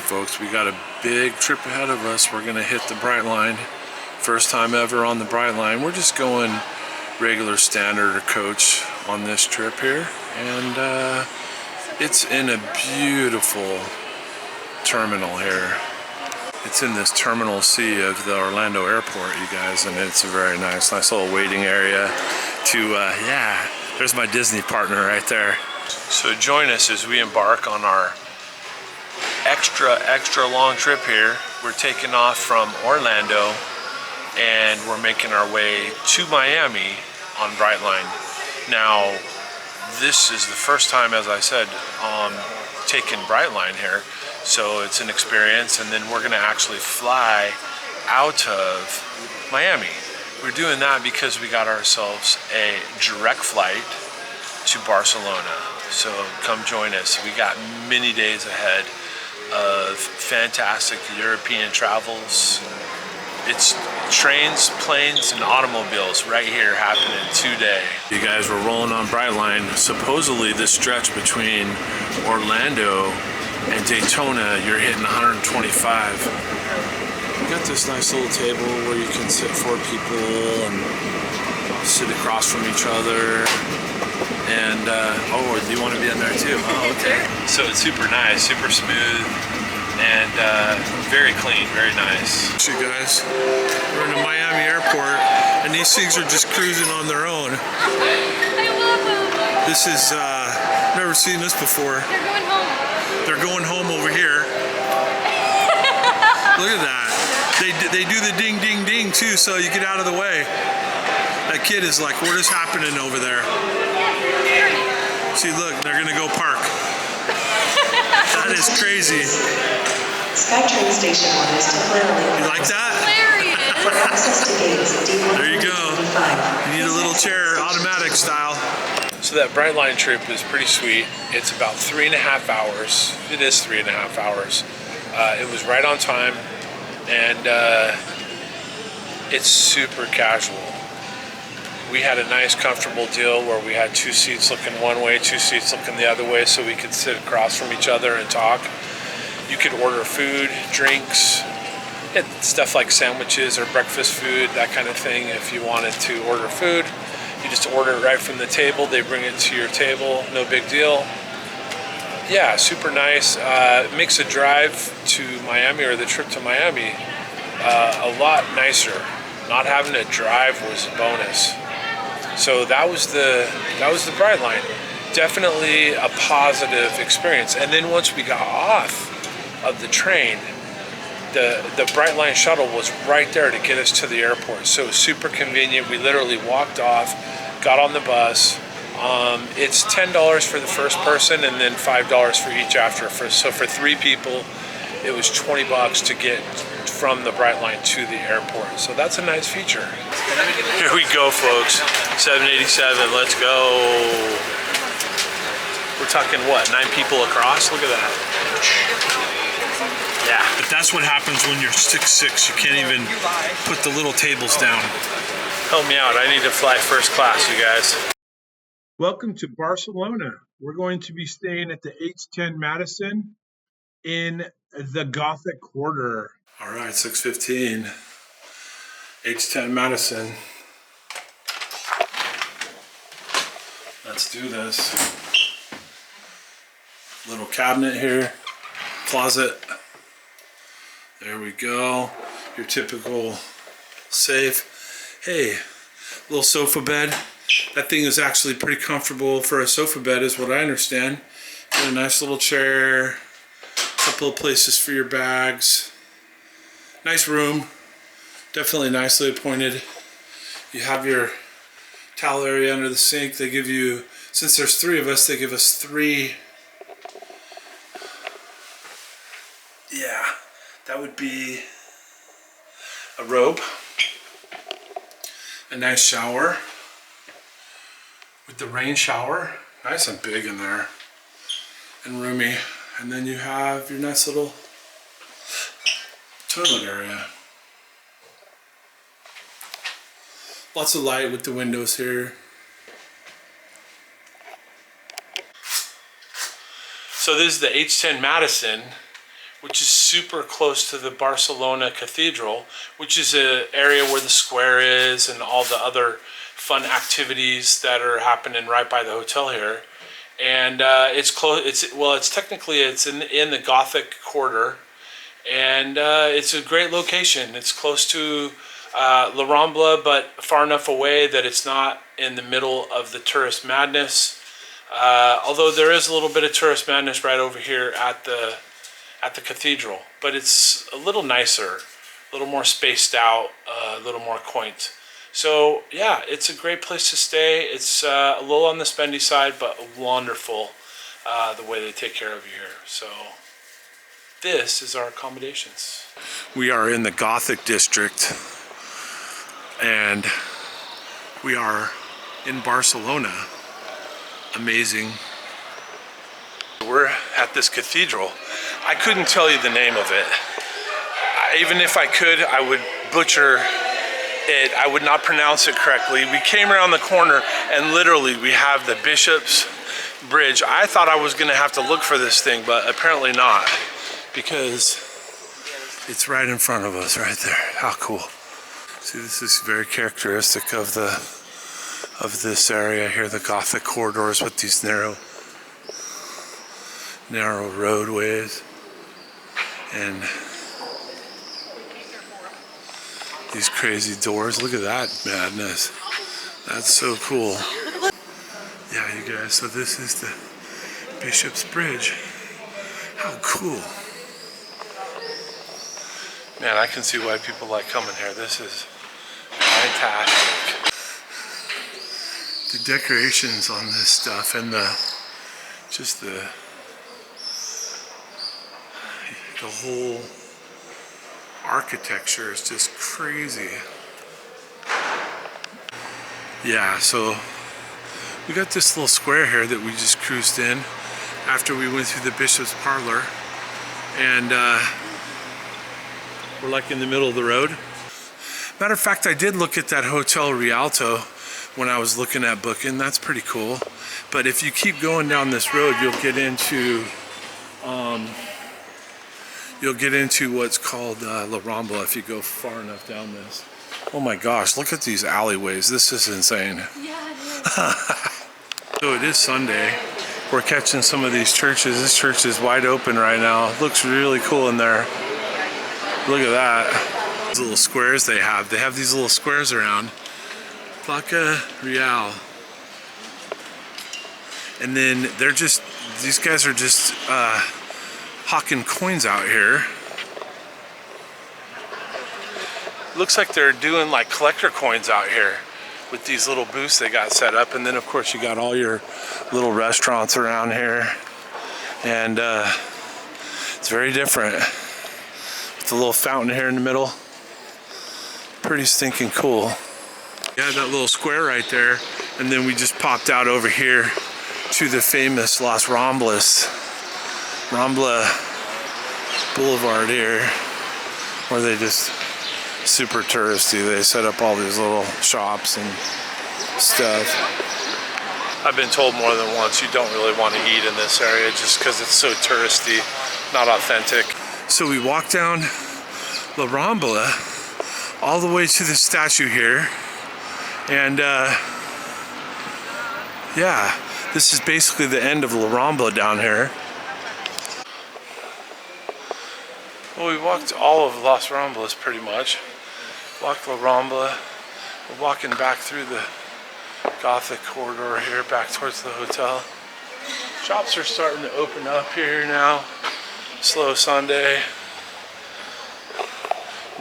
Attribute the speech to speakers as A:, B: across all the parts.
A: folks. We got a big trip ahead of us. We're gonna hit the Brightline. First time ever on the Brightline. We're just going regular standard or coach on this trip here. And it's in a beautiful terminal here. It's in this terminal C of the Orlando airport, you guys, and it's a very nice little waiting area to, yeah, there's my Disney partner right there. So join us as we embark on our extra long trip here. We're taking off from Orlando and we're making our way to Miami on Brightline. Now, this is the first time, as I said, taking Brightline here. So it's an experience, and then we're gonna actually fly out of Miami. We're doing that because we got ourselves a direct flight to Barcelona. So come join us. We got many days ahead of fantastic European travels. It's trains, planes, and automobiles right here happening today. You guys, we're rolling on Brightline. Supposedly this stretch between Orlando and Daytona, you're hitting 125. We got this nice little table where you can sit 4 people and sit across from each other. And, oh, do you want to be in there too? Oh, okay. So it's super nice, super smooth, and very clean, very nice. So you guys, we're in the Miami airport, and these things are just cruising on their own.
B: I love them.
A: This is, never seen this before.
B: They're going home.
A: They're going home over here. Look at that. They do the ding, ding, ding too, so you get out of the way. That kid is like, what is happening over there? See, look, they're gonna go park. That is crazy.
C: SkyTrain Station 1 is temporarily.
A: You like that?
C: Access to gates D1.
A: There you go. You need a little chair, automatic style. So that Brightline trip is pretty sweet. It's about 3.5 hours. It is 3.5 hours. It was right on time, and it's super casual. We had a nice, comfortable deal where we had 2 seats looking one way, 2 seats looking the other way, so we could sit across from each other and talk. You could order food, drinks, stuff like sandwiches or breakfast food, that kind of thing. If you wanted to order food, you just order it right from the table. They bring it to your table, no big deal. Yeah, super nice. It makes the drive to Miami, or the trip to Miami, a lot nicer. Not having to drive was a bonus. So that was the Brightline. Definitely a positive experience. And then once we got off of the train, the Brightline shuttle was right there to get us to the airport. So it was super convenient. We literally walked off, got on the bus. It's $10 for the first person and then $5 for each after. So for 3 people, it was $20 to get from the Brightline to the airport. So that's a nice feature. Here we go, folks. 787, let's go. We're talking what, 9 people across? Look at that. Yeah. But that's what happens when you're 6'6". You can't even put the little tables down. Help me out. I need to fly first class, you guys. Welcome to Barcelona. We're going to be staying at the H10 Madison in the Gothic quarter. All right, 6:15, H10 Madison. Let's do this. Little cabinet here, closet. There we go. Your typical safe. Hey, little sofa bed. That thing is actually pretty comfortable for a sofa bed, is what I understand. Got a nice little chair, couple of places for your bags. Nice room, definitely nicely appointed. You have your towel area under the sink. They give you, since there's 3 of us, they give us 3. Yeah, that would be a robe, a nice shower with the rain shower, nice and big in there and roomy. And then you have your nice little toilet area. Lots of light with the windows here. So this is the H10 Madison. which is super close to the Barcelona Cathedral, which is an area where the square is and all the other fun activities that are happening right by the hotel here. And it's close. It's technically in the Gothic quarter, and it's a great location. It's close to La Rambla, but far enough away that it's not in the middle of the tourist madness. Although there is a little bit of tourist madness right over here at the cathedral, but it's a little nicer, a little more spaced out, a little more quaint. So yeah, it's a great place to stay. It's a little on the spendy side, but wonderful the way they take care of you here. So this is our accommodations. We are in the Gothic district, and we are in Barcelona. Amazing. We're at this cathedral. I couldn't tell you the name of it. Even if I could, I would butcher it. I would not pronounce it correctly. We came around the corner and literally we have the Bishop's Bridge. I thought I was gonna have to look for this thing, but apparently not, because it's right in front of us right there. How cool. See, this is very characteristic of this area here, the Gothic corridors with these narrow roadways and these crazy doors. Look at that madness. That's so cool. Yeah, you guys, so this is the Bishop's Bridge. How cool. Man, I can see why people like coming here. This is fantastic. The decorations on this stuff and the whole architecture is just crazy. Yeah, so we got this little square here that we just cruised in after we went through the Bishop's Parlor, and we're like in the middle of the road. Matter of fact, I did look at that Hotel Rialto when I was looking at booking. That's pretty cool. But if you keep going down this road, you'll get into what's called La Rambla if you go far enough down this. Oh my gosh, look at these alleyways. This is insane.
B: Yeah, it is.
A: So it is Sunday. We're catching some of these churches. This church is wide open right now. Looks really cool in there. Look at that. These little squares they have. They have these little squares around. Placa Real. And then these guys are just hawking coins out here. Looks like they're doing like collector coins out here with these little booths they got set up. And then of course you got all your little restaurants around here. And it's very different. With the little fountain here in the middle. Pretty stinking cool. Yeah, that little square right there. And then we just popped out over here to the famous Las Ramblas. Rambla Boulevard here, where they just super touristy. They set up all these little shops and stuff. I've been told more than once you don't really want to eat in this area just because it's so touristy, not authentic. So we walked down La Rambla all the way to the statue here, and yeah, this is basically the end of La Rambla down here. Well, we walked all of Las Ramblas pretty much. Walked La Rambla. We're walking back through the Gothic corridor here, back towards the hotel. Shops are starting to open up here now. Slow Sunday.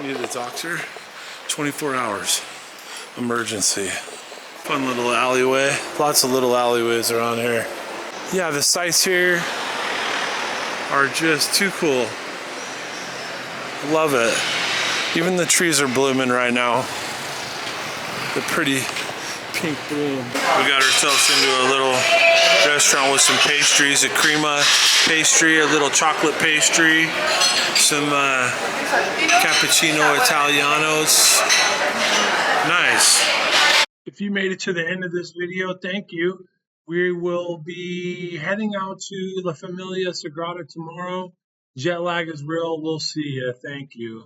A: Need a doctor. 24 hours. Emergency. Fun little alleyway. Lots of little alleyways around here. Yeah, the sights here are just too cool. Love it. Even the trees are blooming right now. The pretty pink bloom. We got ourselves into a little restaurant with some pastries, a crema pastry, a little chocolate pastry, some cappuccino Italianos. Nice. If you made it to the end of this video, thank you. We will be heading out to La Familia Sagrada tomorrow.
D: Jet lag is real. We'll see you. Thank you.